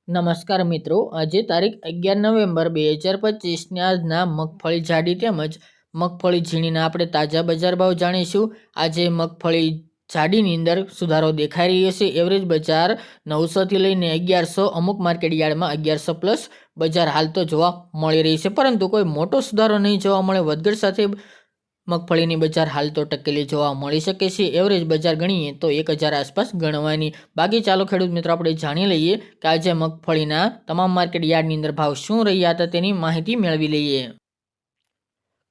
નમસ્કાર મિત્રો, આજે તારીખ 11 નવેમ્બર 2025 આજના મગફળી જાડી તેમજ મગફળી ઝીણીના આપણે તાજા બજાર ભાવ જાણીશું। આજે મગફળી જાડીની અંદર સુધારો દેખાઈ રહ્યો છે। એવરેજ બજાર 900 થી લઈને 1100, અમુક માર્કેટ યાર્ડમાં 1100 પ્લસ બજાર હાલ તો જોવા મળી રહી છે, પરંતુ કોઈ મોટો સુધારો નહીં જોવા મળે। વધઘટ સાથે મગફળીની બજાર હાલ તો ટકેલી જોવા મળી શકે છે। એવરેજ બજાર ગણીએ તો 1000 આસપાસ ગણવાની। બાકી ચાલો ખેડૂત મિત્રો આપણે જાણી લઈએ કે આજે મગફળીના તમામ માર્કેટ યાર્ડની અંદર ભાવ શું રહ્યા હતા તેની માહિતી મેળવી લઈએ।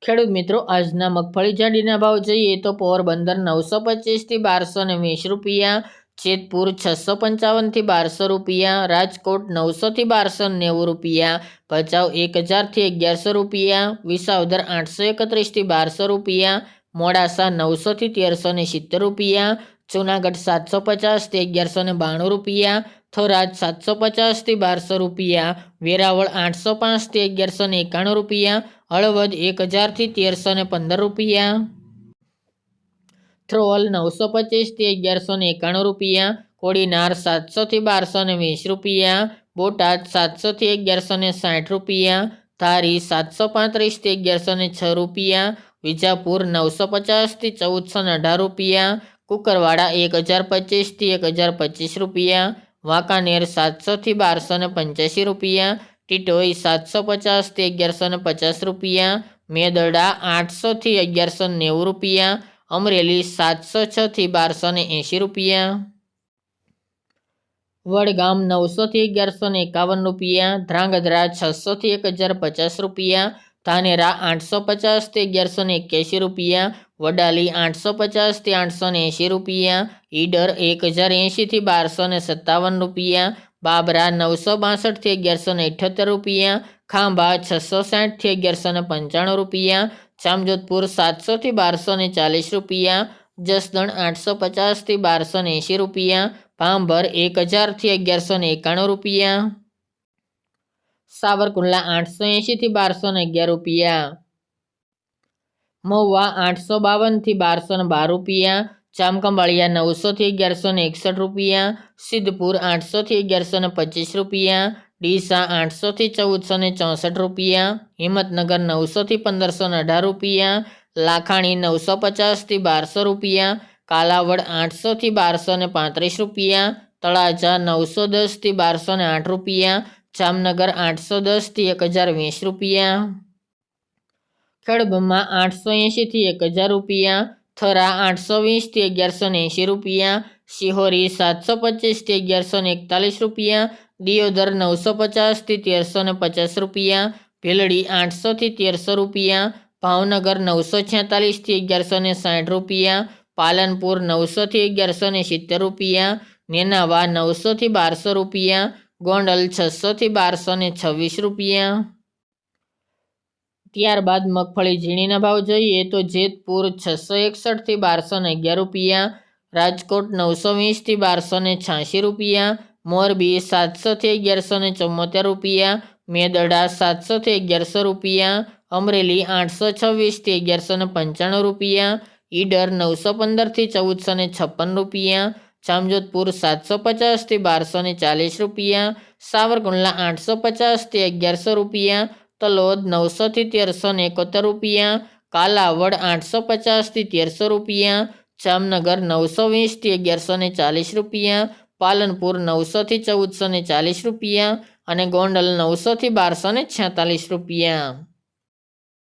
ખેડૂત મિત્રો, આજના મગફળી જાડીના ભાવ જોઈએ તો પોરબંદર 925 થી 1220 રૂપિયા, જેતપુર 655 થી 1200 રૂપિયા, રાજકોટ 900 થી 1290 રૂપિયા, ભચાઉ 1000 થી 1100 રૂપિયા, વિસાવદર 831 થી 1200 રૂપિયા, મોડાસા 900 થી 1370 રૂપિયા, જૂનાગઢ 750 થી 1192 રૂપિયા, થરાદ 750 થી 1200 રૂપિયા, વેરાવળ 805 થી 1191 રૂપિયા, હળવદ 1000 થી 1315 રૂપિયા, થ્રોલ 925 થી 1191 રૂપિયા, કોડીનાર 700 થી 1220 રૂપિયા, બોટાદ 700 થી 1160 રૂપિયા, ધારી 735 થી 1106 રૂપિયા, વિજાપુર 950 થી 1418 રૂપિયા, કુકરવાડા 1025 થી 1025 રૂપિયા, વાંકાનેર 700 થી 1285 રૂપિયા, ટીટોઈ 750 થી 1150 રૂપિયા, મેદરડા 800 થી 1190 રૂપિયા, અમરેલી 706 થી 1280 રૂપિયા, વડગામ 900 થી 1151 રૂપિયા, ધ્રાંગધ્રા 600 થી 1050 રૂપિયા, ધાનેરા 850 થી 1181 રૂપિયા, વડાલી 850 થી 880 રૂપિયા, ઈડર 1080 થી 1257 રૂપિયા, બાબરા 962 થી 1178 રૂપિયા, ખાંભા 660 થી 1195 રૂપિયા, જામજોધપુર 700 થી 1240 રૂપિયા, જસદણ 850 થી 1280 રૂપિયા, ભાંભર 1000 થી 1191 રૂપિયા, સાવરકુંડલા 880 થી 1211 રૂપિયા, મહુવા 852 થી 1212 રૂપિયા, જામખંભાળિયા 900 થી 1161 રૂપિયા, સિદ્ધપુર 800 થી 1125 રૂપિયા, ડીસા 800 થી 1464 રૂપિયા, હિંમતનગર 900 થી 1518 રૂપિયા, લાખાણી 950 થી 1200 રૂપિયા, કાલાવડ 800 થી 1235 રૂપિયા, તળાજા 910 થી 1208 રૂપિયા, જામનગર 810 થી 1020 રૂપિયા, ખડબમાં 880 થી 1000 રૂપિયા, થરા 820 થી 1180 રૂપિયા, શિહોરી 725 થી 1141 રૂપિયા, દિયોદર 950 થી 1350 રૂપિયા, ભીલડી 800 થી 1300 રૂપિયા, ભાવનગર 946 થી 1160 રૂપિયા, પાલનપુર 900 થી 1170 રૂપિયા, નેનાવા 900 થી 1200 રૂપિયા, ગોંડલ 600 થી 1226 રૂપિયા। ત્યારબાદ મગફળી ઝીણીના ભાવ જોઈએ તો જેતપુર 661 થી 1211 રૂપિયા, રાજકોટ 920 થી 1286 રૂપિયા, મોરબી 700 થી 1174 રૂપિયા, મેદરડા 700 થી 1100 રૂપિયા, અમરેલી 826 થી 1195 રૂપિયા, ઈડર 915 થી 1456 રૂપિયા, જામજોધપુર 750 થી 1240 રૂપિયા, સાવરકુંડલા 850 થી 1100 રૂપિયા, તલોદ 900 થી 1371 રૂપિયા, કાલાવડ 850 થી 1300 રૂપિયા, જામનગર 920 થી 1140 રૂપિયા, પાલનપુર 900 થી 1440 રૂપિયા અને ગોંડલ 900 થી 1246 રૂપિયા।